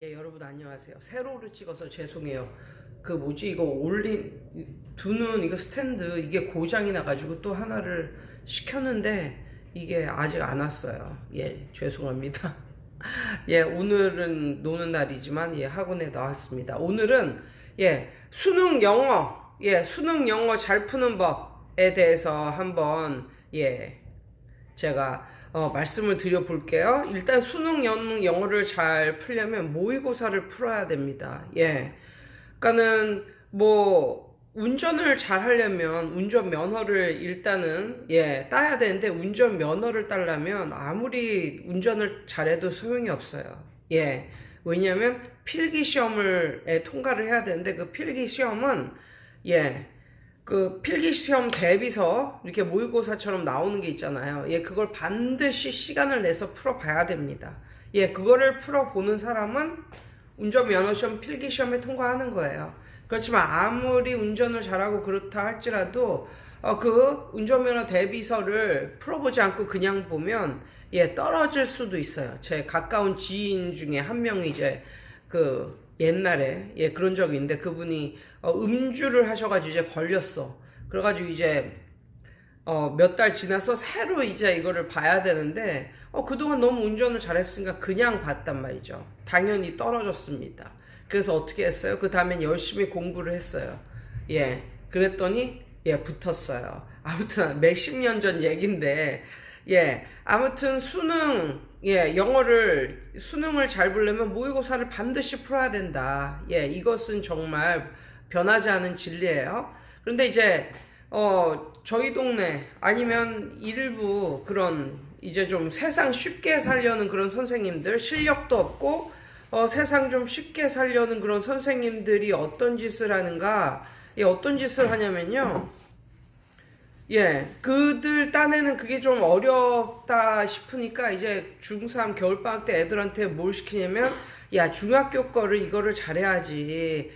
예, 여러분 안녕하세요. 세로로 찍어서 죄송해요. 그 뭐지 이거 두는 이거 스탠드 이게 고장이 나가지고 또 하나를 시켰는데 이게 아직 안 왔어요. 예, 죄송합니다. 예, 오늘은 노는 날이지만 예, 학원에 나왔습니다. 오늘은 예, 수능 영어 수능 영어 잘 푸는 법에 대해서 한번 제가 말씀을 드려볼게요. 일단 수능 영어를 잘 풀려면 모의고사를 풀어야 됩니다. 예. 그러니까는 뭐 운전을 잘 하려면 운전 면허를 일단은 따야 되는데 운전 면허를 따려면 아무리 운전을 잘해도 소용이 없어요. 예. 왜냐하면 필기 시험을 통과를 해야 되는데 그 필기 시험은 그 필기시험 대비서 이렇게 모의고사처럼 나오는 게 있잖아요. 예, 그걸 반드시 시간을 내서 풀어봐야 됩니다. 예, 그거를 풀어보는 사람은 운전면허시험 필기시험에 통과하는 거예요. 그렇지만 아무리 운전을 잘하고 그렇다 할지라도 그 운전면허 대비서를 풀어보지 않고 그냥 보면 떨어질 수도 있어요. 제 가까운 지인 중에 한 명이 이제 그 옛날에 그런 적이 있는데 그분이 음주를 하셔가지고 이제 걸렸어. 그래가지고 이제 몇 달 지나서 새로 이제 이거를 봐야 되는데 그동안 너무 운전을 잘했으니까 그냥 봤단 말이죠. 당연히 떨어졌습니다. 그래서 어떻게 했어요? 그 다음엔 열심히 공부를 했어요. 예, 그랬더니 붙었어요. 아무튼 몇십 년 전 얘긴데 아무튼 수능을 잘 보려면 모의고사를 반드시 풀어야 된다. 이것은 정말 변하지 않은 진리예요. 그런데 이제 저희 동네 아니면 일부 그런 이제 좀 세상 쉽게 살려는 그런 선생님들, 실력도 없고 세상 좀 쉽게 살려는 그런 선생님들이 어떤 짓을 하는가? 어떤 짓을 하냐면요. 그들 딴에는 그게 좀 어렵다 싶으니까 이제 중3 겨울방학 때 애들한테 뭘 시키냐면 야, 중학교 거를 이거를 잘해야지.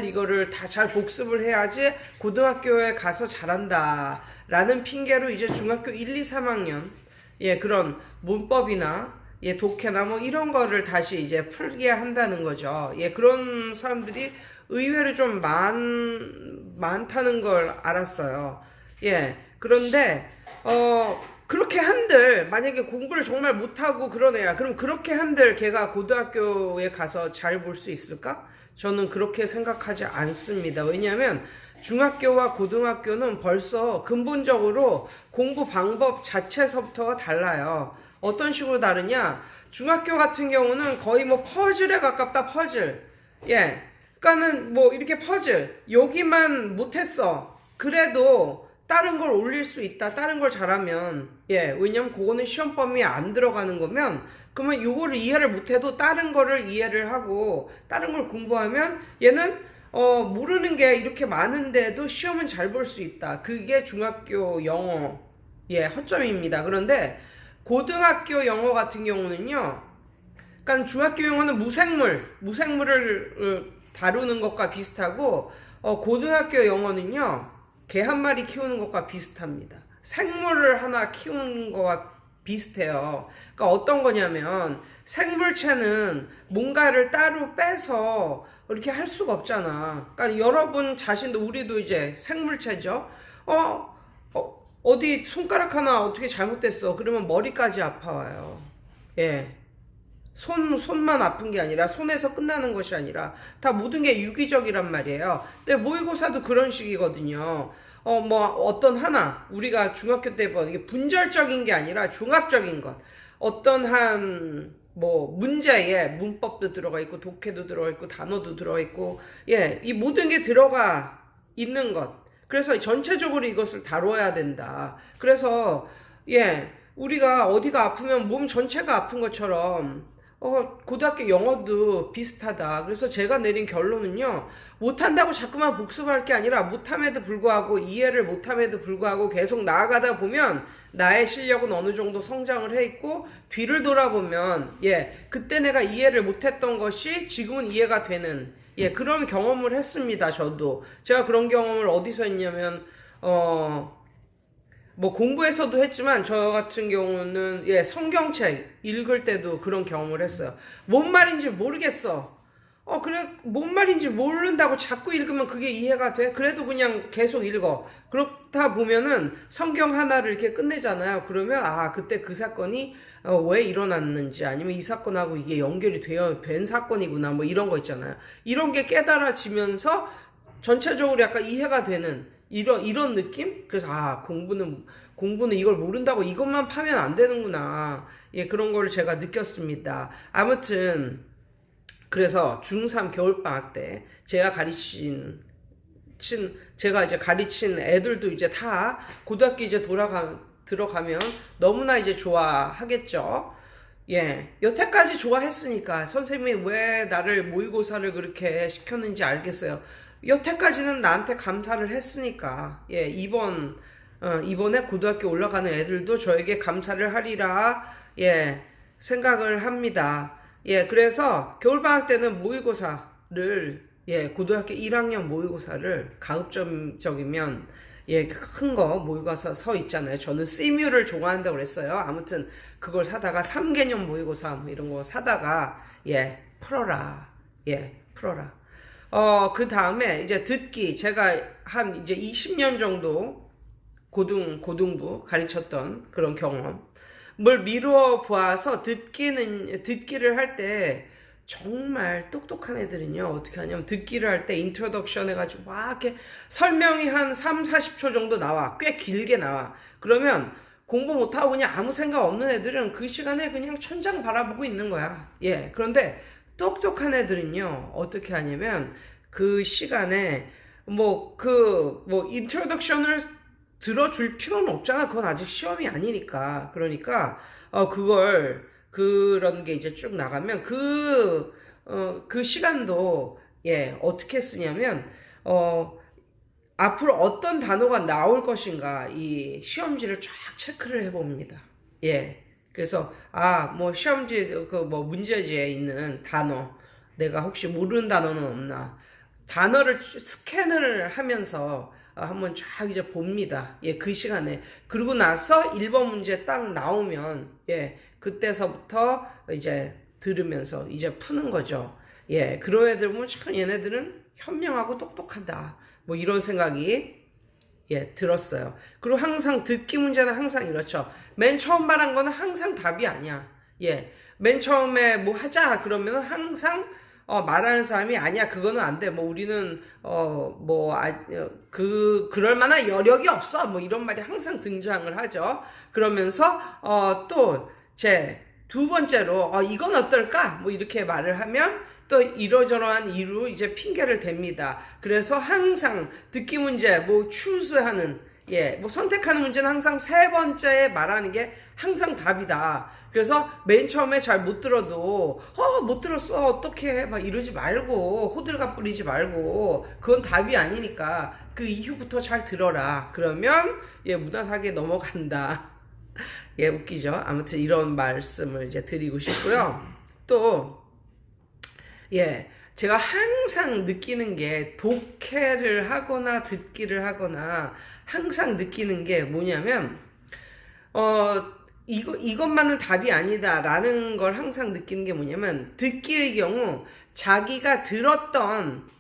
이거를 다 잘 복습을 해야지 고등학교에 가서 잘한다. 라는 핑계로 이제 중학교 1, 2, 3학년 그런 문법이나 독해나 뭐 이런 거를 다시 이제 풀게 한다는 거죠. 그런 사람들이 의외로 좀 많다는 걸 알았어요. 그런데 그렇게 한들 만약에 공부를 정말 못하고 그런 애야. 그럼 그렇게 한들 걔가 고등학교에 가서 잘 볼 수 있을까? 저는 그렇게 생각하지 않습니다. 왜냐하면 중학교와 고등학교는 벌써 근본적으로 공부 방법 자체서부터가 달라요. 어떤 식으로 다르냐? 중학교 같은 경우는 거의 뭐 퍼즐에 가깝다. 퍼즐. 그러니까는 뭐 이렇게 퍼즐 여기만 못했어. 그래도 다른 걸 올릴 수 있다. 다른 걸 잘하면 왜냐면 그거는 시험 범위에 안 들어가는 거면 그러면 요거를 이해를 못해도 다른 거를 이해를 하고 다른 걸 공부하면 얘는 모르는 게 이렇게 많은데도 시험은 잘 볼 수 있다. 그게 중학교 영어 허점입니다. 그런데 고등학교 영어 같은 경우는요. 그러니까 중학교 영어는 무생물을 다루는 것과 비슷하고 고등학교 영어는요. 개 한 마리 키우는 것과 비슷합니다. 생물을 하나 키우는 것과 비슷해요. 그러니까 어떤 거냐면 생물체는 뭔가를 따로 빼서 이렇게 할 수가 없잖아. 그러니까 여러분 자신도 우리도 이제 생물체죠. 어디 손가락 하나 어떻게 잘못됐어. 그러면 머리까지 아파와요. 손만 아픈 게 아니라 손에서 끝나는 것이 아니라 다 모든 게 유기적이란 말이에요. 근데 모의고사도 그런 식이거든요. 뭐 어떤 하나 우리가 중학교 때 이게 분절적인 게 아니라 종합적인 것. 어떤 한 뭐 문제에 문법도 들어가 있고 독해도 들어가 있고 단어도 들어가 있고 이 모든 게 들어가 있는 것. 그래서 전체적으로 이것을 다뤄야 된다. 그래서 우리가 어디가 아프면 몸 전체가 아픈 것처럼 고등학교 영어도 비슷하다. 그래서 제가 내린 결론은요. 못한다고 자꾸만 복습할 게 아니라 못함에도 불구하고 이해를 못함에도 불구하고 계속 나아가다 보면 나의 실력은 어느 정도 성장을 해 있고 뒤를 돌아보면 그때 내가 이해를 못했던 것이 지금은 이해가 되는 그런 경험을 했습니다. 저도 제가 그런 경험을 어디서 했냐면 뭐 공부에서도 했지만 저 같은 경우는 예, 성경책 읽을 때도 그런 경험을 했어요. 뭔 말인지 모르겠어. 그래, 뭔 말인지 모른다고 자꾸 읽으면 그게 이해가 돼? 그래도 그냥 계속 읽어. 그렇다 보면은 성경 하나를 이렇게 끝내잖아요. 그러면, 그때 그 사건이, 왜 일어났는지, 아니면 이 사건하고 이게 연결이 된 사건이구나, 뭐 이런 거 있잖아요. 이런 게 깨달아지면서 전체적으로 약간 이해가 되는, 이런 느낌? 그래서, 공부는 이걸 모른다고 이것만 파면 안 되는구나. 예, 그런 걸 제가 느꼈습니다. 아무튼, 그래서 중3 겨울방학 때 제가 이제 가르친 애들도 이제 다 고등학교 이제 들어가면 너무나 이제 좋아하겠죠. 예. 여태까지 좋아했으니까 선생님이 왜 나를 모의고사를 그렇게 시켰는지 알겠어요. 여태까지는 나한테 감사를 했으니까. 예. 이번에 고등학교 올라가는 애들도 저에게 감사를 하리라. 예. 생각을 합니다. 예, 그래서 겨울방학 때는 모의고사를, 예, 고등학교 1학년 모의고사를 가급적이면, 예, 큰 거 모의고사 서 있잖아요. 저는 CMU를 좋아한다고 그랬어요. 아무튼 그걸 사다가 3개년 모의고사 뭐 이런 거 사다가, 예, 풀어라. 예, 풀어라. 그 다음에 이제 듣기. 제가 한 이제 20년 정도 고등부 가르쳤던 그런 경험. 뭘 미루어 보아서 듣기를 할 때 정말 똑똑한 애들은요, 어떻게 하냐면 듣기를 할 때 인트로덕션 해가지고 막 이렇게 설명이 한 3, 40초 정도 나와. 꽤 길게 나와. 그러면 공부 못하고 그냥 아무 생각 없는 애들은 그 시간에 그냥 천장 바라보고 있는 거야. 예. 그런데 똑똑한 애들은요, 어떻게 하냐면 그 시간에 인트로덕션을 들어줄 필요는 없잖아. 그건 아직 시험이 아니니까. 그러니까, 그런 게 이제 쭉 나가면, 그 시간도, 예, 어떻게 쓰냐면, 앞으로 어떤 단어가 나올 것인가, 이 시험지를 쫙 체크를 해봅니다. 예. 그래서, 시험지, 문제지에 있는 단어, 내가 혹시 모르는 단어는 없나. 단어를 스캔을 하면서, 한번 쫙 이제 봅니다. 예, 그 시간에. 그러고 나서 1번 문제 딱 나오면, 예, 그때서부터 이제 들으면서 이제 푸는 거죠. 예, 그런 애들 보면 참 얘네들은 현명하고 똑똑하다. 뭐 이런 생각이, 예, 들었어요. 그리고 항상 듣기 문제는 항상 이렇죠. 맨 처음 말한 거는 항상 답이 아니야. 예, 맨 처음에 뭐 하자 그러면은 항상 말하는 사람이 아니야 그거는 안 돼. 뭐 우리는 그럴 만한 여력이 없어. 뭐 이런 말이 항상 등장을 하죠. 그러면서 또 제 두 번째로 이건 어떨까? 뭐 이렇게 말을 하면 또 이러저러한 이유로 이제 핑계를 댑니다. 그래서 항상 듣기 문제 추스하는 선택하는 문제는 항상 세 번째에 말하는 게 항상 답이다. 그래서 맨 처음에 잘 못 들어도 못 들었어 어떡해 막 이러지 말고 호들갑 부리지 말고 그건 답이 아니니까 그 이후부터 잘 들어라. 그러면 무난하게 넘어간다. 예, 웃기죠. 아무튼 이런 말씀을 이제 드리고 싶고요. 또 제가 항상 느끼는 게 독해를 하거나 듣기를 하거나 항상 느끼는 게 뭐냐면 이것만은 답이 아니다라는 걸 항상 느끼는 게 뭐냐면 듣기의 경우 자기가 들었던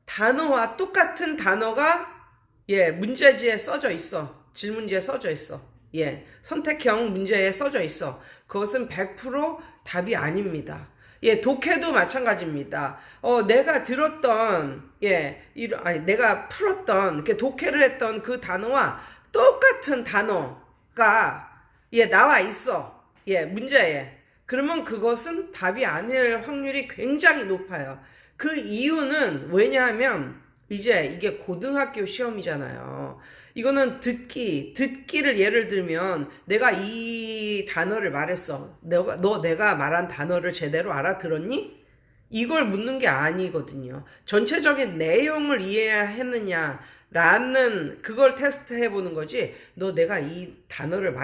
단어와 똑같은 단어가 문제지에 써져 있어. 질문지에 써져 있어. 선택형 문제에 써져 있어. 그것은 100% 답이 아닙니다. 독해도 마찬가지입니다. 내가 들었던, 내가 풀었던, 독해를 했던 그 단어와 똑같은 단어가, 나와 있어. 문제에. 그러면 그것은 답이 아닐 확률이 굉장히 높아요. 그 이유는 왜냐하면, 이제 이게 고등학교 시험이잖아요. 이거는 듣기를 예를 들면 내가 이 단어를 말했어. 내가 말한 단어를 제대로 알아들었니? 이걸 묻는 게 아니거든요. 전체적인 내용을 이해했느냐라는 그걸 테스트해 보는 거지. 내가 이 단어를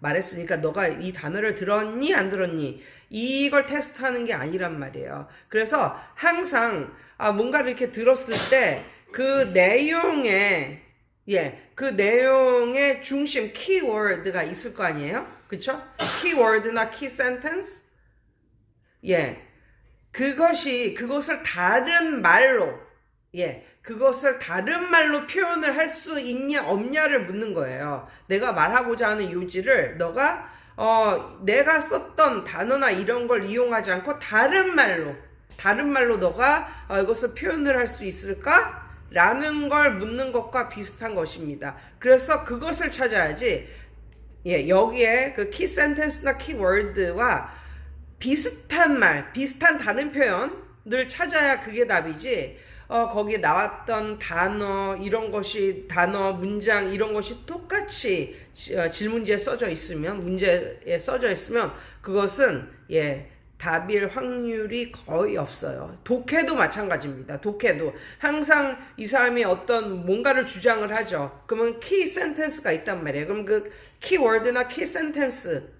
말했으니까 너가 이 단어를 들었니? 안 들었니? 이걸 테스트하는 게 아니란 말이에요. 그래서 항상 뭔가를 이렇게 들었을 때 그 내용에 예, 그 내용의 중심 키워드가 있을 거 아니에요? 그쵸? 키워드나 키 센텐스? 예, 그것을 다른 말로, 예, 그것을 다른 말로 표현을 할 수 있냐 없냐를 묻는 거예요. 내가 말하고자 하는 요지를 내가 썼던 단어나 이런 걸 이용하지 않고 다른 말로 너가 이것을 표현을 할 수 있을까? 라는 걸 묻는 것과 비슷한 것입니다. 그래서 그것을 찾아야지, 예, 여기에 그 키 센텐스나 키워드와 비슷한 비슷한 다른 표현을 찾아야 그게 답이지, 거기에 나왔던 단어, 문장, 이런 것이 똑같이 질문지에 써져 있으면, 문제에 써져 있으면, 그것은, 예, 답일 확률이 거의 없어요. 독해도 마찬가지입니다. 독해도. 항상 이 사람이 어떤 뭔가를 주장을 하죠. 그러면 키 센텐스가 있단 말이에요. 그럼 그 키워드나 키 센텐스,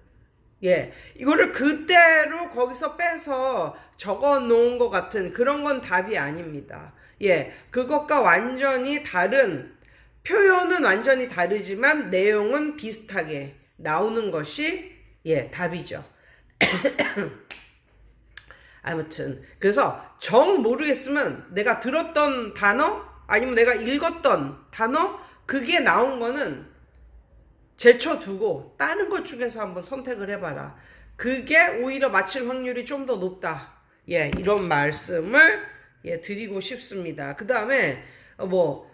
예, 이거를 그대로 거기서 빼서 적어 놓은 것 같은 그런 건 답이 아닙니다. 예, 그것과 완전히 다른, 표현은 완전히 다르지만 내용은 비슷하게 나오는 것이, 예, 답이죠. 아무튼, 그래서 정 모르겠으면 내가 들었던 단어, 아니면 내가 읽었던 단어, 그게 나온 거는 제쳐두고 다른 것 중에서 한번 선택을 해봐라. 그게 오히려 맞힐 확률이 좀 더 높다. 예, 이런 말씀을, 예, 드리고 싶습니다. 그 다음에 30번,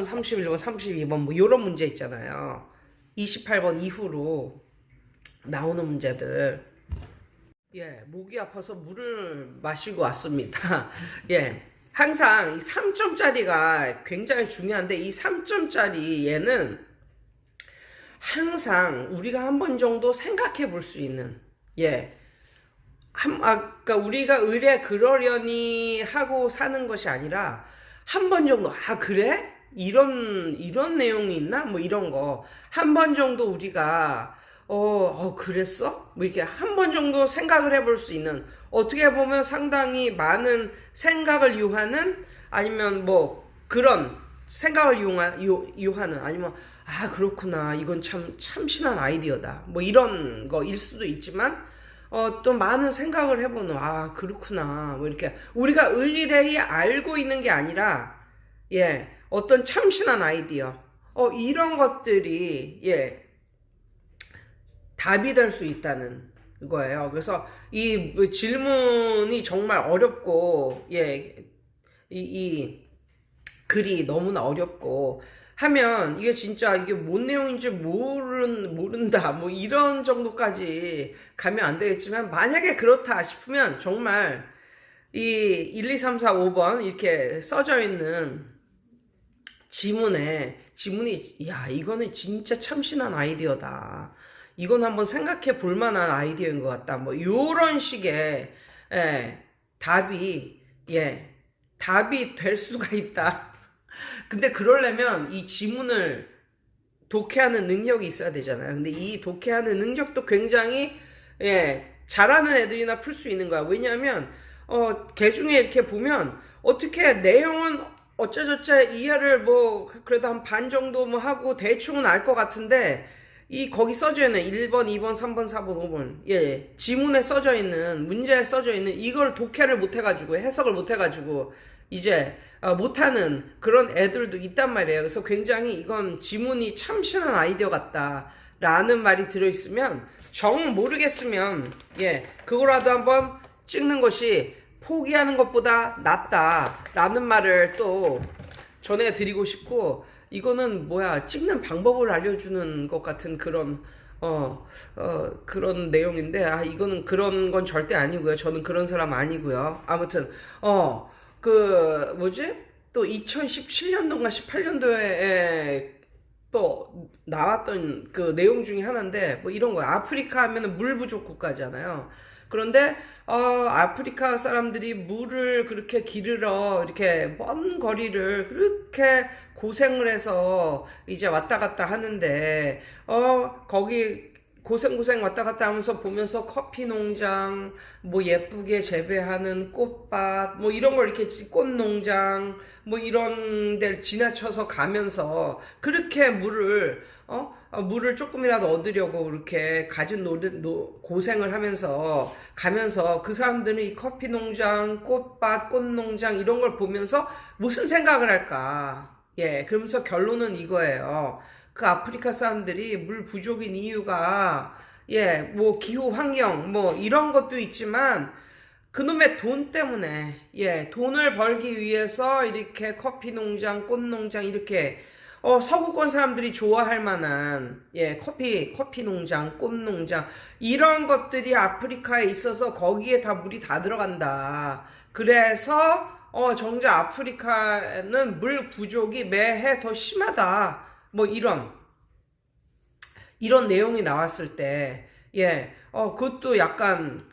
31번, 32번 이런 문제 있잖아요. 28번 이후로 나오는 문제들. 예, 목이 아파서 물을 마시고 왔습니다. 예, 항상 이 3점짜리가 굉장히 중요한데, 이 3점짜리 얘는 항상 우리가 한 번 정도 생각해 볼 수 있는, 예, 그러니까 우리가 의뢰 그러려니 하고 사는 것이 아니라 한 번 정도, 그래? 이런 내용이 있나? 이런 거 한 번 정도 우리가 그랬어? 이렇게 한 번 정도 생각을 해볼 수 있는, 어떻게 보면 상당히 많은 생각을 유하는, 아니면 그런 생각을 유하는, 아니면 그렇구나, 이건 참 참신한 아이디어다, 이런 거일 수도 있지만, 또 많은 생각을 해보는, 그렇구나, 이렇게 우리가 의뢰히 알고 있는 게 아니라, 예, 어떤 참신한 아이디어, 이런 것들이, 예, 답이 될 수 있다는 거예요. 그래서 이 질문이 정말 어렵고, 예, 이 글이 너무나 어렵고 하면 이게 진짜 이게 뭔 내용인지 모른다, 이런 정도까지 가면 안 되겠지만, 만약에 그렇다 싶으면 정말 이 1, 2, 3, 4, 5번 이렇게 써져 있는 지문이, 이거는 진짜 참신한 아이디어다, 이건 한번 생각해 볼 만한 아이디어인 것 같다, 요런 식의, 예, 답이 될 수가 있다. 근데 그러려면 이 지문을 독해하는 능력이 있어야 되잖아요. 근데 이 독해하는 능력도 굉장히, 예, 잘하는 애들이나 풀 수 있는 거야. 왜냐하면 걔 중에 이렇게 보면 어떻게 내용은 어쩌저쩌 이해를 그래도 한 반 정도 하고 대충은 알 것 같은데, 거기 써져 있는 1번, 2번, 3번, 4번, 5번, 예, 지문에 써져 있는, 문제에 써져 있는 이걸 독해를 못해가지고, 해석을 못해가지고 이제 못하는 그런 애들도 있단 말이에요. 그래서 굉장히 이건 지문이 참신한 아이디어 같다 라는 말이 들어있으면, 정 모르겠으면, 예, 그거라도 한번 찍는 것이 포기하는 것보다 낫다 라는 말을 또 전해드리고 싶고, 이거는 찍는 방법을 알려주는 것 같은 그런 그런 내용인데, 이거는 그런 건 절대 아니고요. 저는 그런 사람 아니고요. 아무튼 또 2017년도인가 18년도에 또 나왔던 그 내용 중에 하나인데, 이런 거야. 아프리카 하면은 물 부족 국가잖아요. 그런데 아프리카 사람들이 물을 그렇게 기르러 이렇게 먼 거리를 그렇게 고생을 해서 이제 왔다 갔다 하는데, 거기 고생 왔다 갔다 하면서 보면서 커피 농장, 뭐 예쁘게 재배하는 꽃밭, 뭐 이런 걸 이렇게 꽃 농장, 뭐 이런 데를 지나쳐서 가면서 그렇게 물을 조금이라도 얻으려고 그렇게 고생을 하면서 가면서 그 사람들은 이 커피 농장, 꽃밭, 꽃 농장 이런 걸 보면서 무슨 생각을 할까? 예, 그러면서 결론은 이거예요. 그 아프리카 사람들이 물 부족인 이유가 예, 뭐 기후 환경 뭐 이런 것도 있지만 그놈의 돈 때문에 예, 돈을 벌기 위해서 이렇게 커피 농장, 꽃 농장 이렇게 서구권 사람들이 좋아할 만한 예, 커피 농장, 꽃 농장 이런 것들이 아프리카에 있어서 거기에 다 물이 다 들어간다. 그래서 정작 아프리카는 물 부족이 매해 더 심하다. 뭐 이런 내용이 나왔을 때, 예, 그것도 약간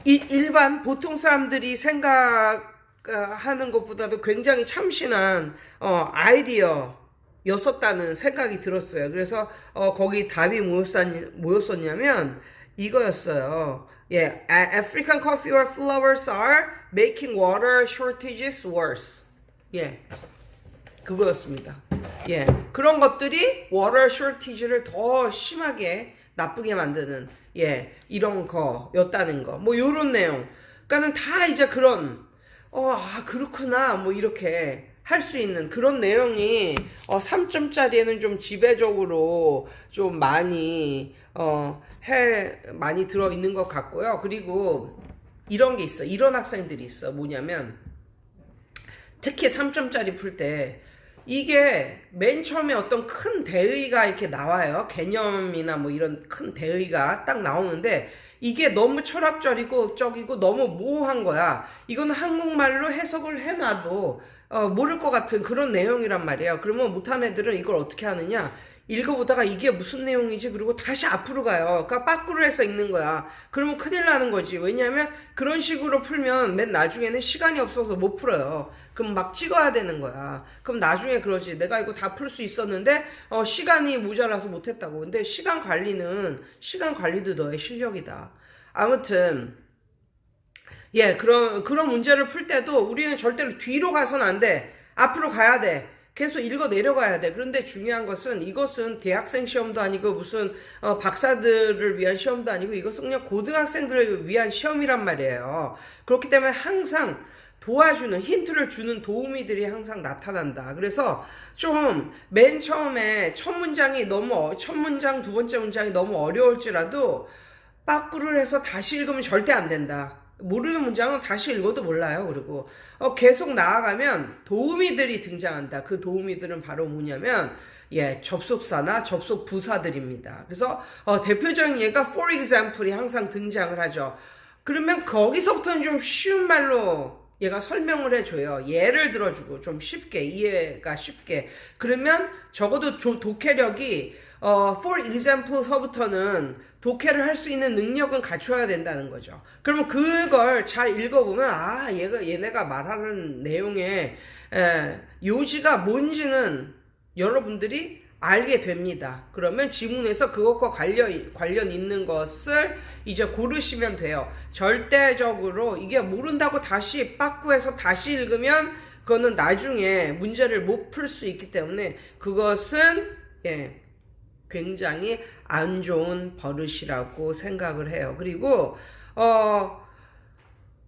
일반 보통 사람들이 생각하는 것보다도 굉장히 참신한, 아이디어였었다는 생각이 들었어요. 그래서, 거기 답이 뭐였었냐면, 이거였어요. 예, African coffee or flowers are making water shortages worse. 예. 그거였습니다. 예, 그런 것들이 water shortage를 더 심하게 나쁘게 만드는 예, 이런 거였다는 거. 뭐 요런 내용. 그러니까는 다 이제 그런 그렇구나. 뭐 이렇게 할 수 있는 그런 내용이 3점짜리에는 좀 지배적으로 좀 많이 많이 들어 있는 것 같고요. 그리고 이런 게 있어. 이런 학생들이 있어. 뭐냐면 특히 3점짜리 풀 때 이게 맨 처음에 어떤 큰 대의가 이렇게 나와요. 개념이나 뭐 이런 큰 대의가 딱 나오는데 이게 너무 철학적이고 너무 모호한 거야. 이거는 한국말로 해석을 해놔도 모를 것 같은 그런 내용이란 말이에요. 그러면 못하는 애들은 이걸 어떻게 하느냐? 읽어보다가 이게 무슨 내용이지? 그리고 다시 앞으로 가요. 그러니까 빠꾸를 해서 읽는 거야. 그러면 큰일 나는 거지. 왜냐하면 그런 식으로 풀면 맨 나중에는 시간이 없어서 못 풀어요. 그럼 막 찍어야 되는 거야. 그럼 나중에 그러지. 내가 이거 다 풀 수 있었는데 시간이 모자라서 못했다고. 근데 시간 관리도 너의 실력이다. 아무튼 예, 그런 문제를 풀 때도 우리는 절대로 뒤로 가서는 안 돼. 앞으로 가야 돼. 계속 읽어 내려가야 돼. 그런데 중요한 것은 이것은 대학생 시험도 아니고 무슨 박사들을 위한 시험도 아니고 이것은 그냥 고등학생들을 위한 시험이란 말이에요. 그렇기 때문에 항상 도와주는 힌트를 주는 도우미들이 항상 나타난다. 그래서 좀 맨 처음에 첫 문장 두 번째 문장이 너무 어려울지라도 빠꾸를 해서 다시 읽으면 절대 안 된다. 모르는 문장은 다시 읽어도 몰라요. 그리고 계속 나아가면 도우미들이 등장한다. 그 도우미들은 바로 뭐냐면 예, 접속사나 접속 부사들입니다. 그래서 대표적인 예가 for example이 항상 등장을 하죠. 그러면 거기서부터는 좀 쉬운 말로 얘가 설명을 해줘요. 예를 들어주고 좀 쉽게 이해가 쉽게. 그러면 적어도 독해력이 for example 서부터는 독해를 할 수 있는 능력은 갖춰야 된다는 거죠. 그러면 그걸 잘 읽어보면 얘네가 말하는 내용의 요지가 뭔지는 여러분들이 알게 됩니다. 그러면 지문에서 그것과 관련 있는 것을 이제 고르시면 돼요. 절대적으로 이게 모른다고 다시 빠꾸해서 다시 읽으면 그거는 나중에 문제를 못 풀 수 있기 때문에 그것은 굉장히 안 좋은 버릇이라고 생각을 해요. 그리고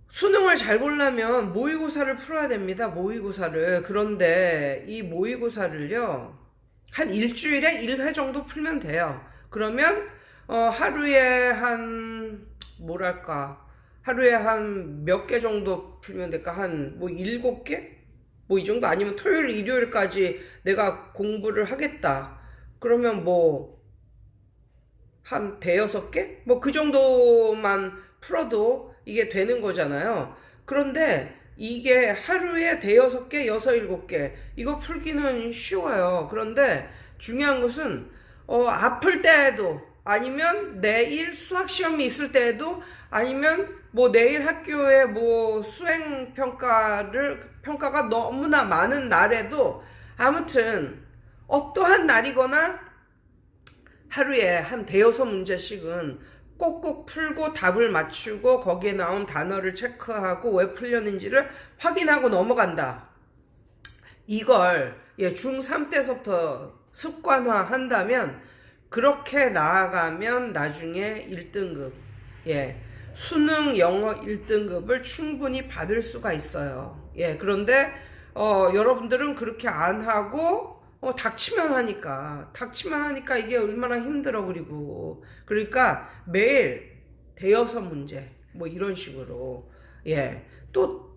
수능을 잘 보려면 모의고사를 풀어야 됩니다. 모의고사를. 그런데 이 모의고사를요 한 일주일에 1회 정도 풀면 돼요. 그러면 하루에 한 몇 개 정도 풀면 될까? 한 7개? 뭐 이 정도 아니면 토요일, 일요일까지 내가 공부를 하겠다. 그러면 한 대여섯 개? 그 정도만 풀어도 이게 되는 거잖아요. 그런데 이게 하루에 대여섯 개, 7개 이거 풀기는 쉬워요. 그런데 중요한 것은 아플 때에도 아니면 내일 수학 시험이 있을 때에도 아니면 내일 학교에 수행 평가가 너무나 많은 날에도 아무튼 어떠한 날이거나 하루에 한 대여섯 문제씩은 꼭꼭 풀고 답을 맞추고 거기에 나온 단어를 체크하고 왜 풀렸는지를 확인하고 넘어간다. 이걸 중3 때서부터 습관화 한다면 그렇게 나아가면 나중에 1등급, 수능 영어 1등급을 충분히 받을 수가 있어요. 그런데 여러분들은 그렇게 안 하고 닥치면 하니까 이게 얼마나 힘들어. 그러니까 매일 대여섯 문제 뭐 이런 식으로 또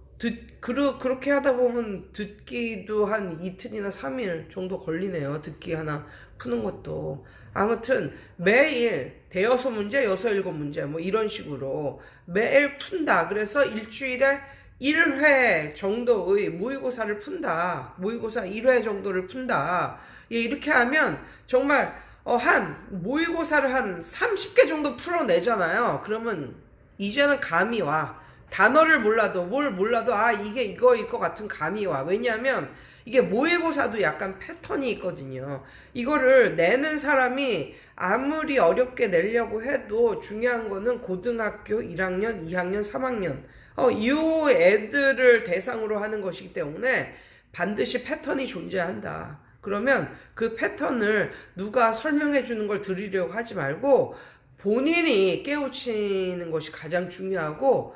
그렇게 하다 보면 듣기도 한 이틀이나 3일 정도 걸리네요. 듣기 하나 푸는 것도. 아무튼 매일 대여섯 문제, 여섯 일곱 문제 뭐 이런 식으로 매일 푼다. 그래서 일주일에 1회 정도의 모의고사를 푼다. 모의고사 1회 정도를 푼다. 이렇게 하면 정말 한 모의고사를 한 30개 정도 풀어내잖아요. 그러면 이제는 감이 와. 단어를 몰라도 뭘 몰라도 이게 이거일 것 같은 감이 와. 왜냐하면 이게 모의고사도 약간 패턴이 있거든요. 이거를 내는 사람이 아무리 어렵게 내려고 해도 중요한 거는 고등학교 1학년, 2학년, 3학년 이 애들을 대상으로 하는 것이기 때문에 반드시 패턴이 존재한다. 그러면 그 패턴을 누가 설명해 주는 걸 들으려고 하지 말고 본인이 깨우치는 것이 가장 중요하고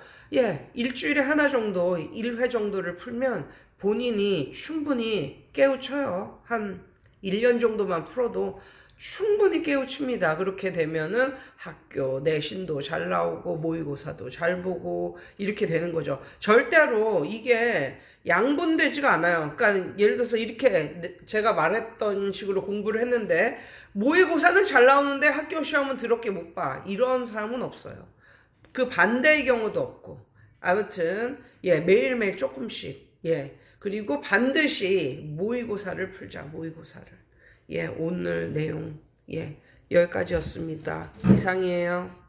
일주일에 하나 정도 1회 정도를 풀면 본인이 충분히 깨우쳐요. 한 1년 정도만 풀어도 충분히 깨우칩니다. 그렇게 되면은 학교 내신도 잘 나오고 모의고사도 잘 보고 이렇게 되는 거죠. 절대로 이게 양분되지가 않아요. 그러니까 예를 들어서 이렇게 제가 말했던 식으로 공부를 했는데 모의고사는 잘 나오는데 학교 시험은 더럽게 못 봐. 이런 사람은 없어요. 그 반대의 경우도 없고. 아무튼 매일매일 조금씩 그리고 반드시 모의고사를 풀자. 모의고사를. 오늘 내용 여기까지였습니다. 이상이에요.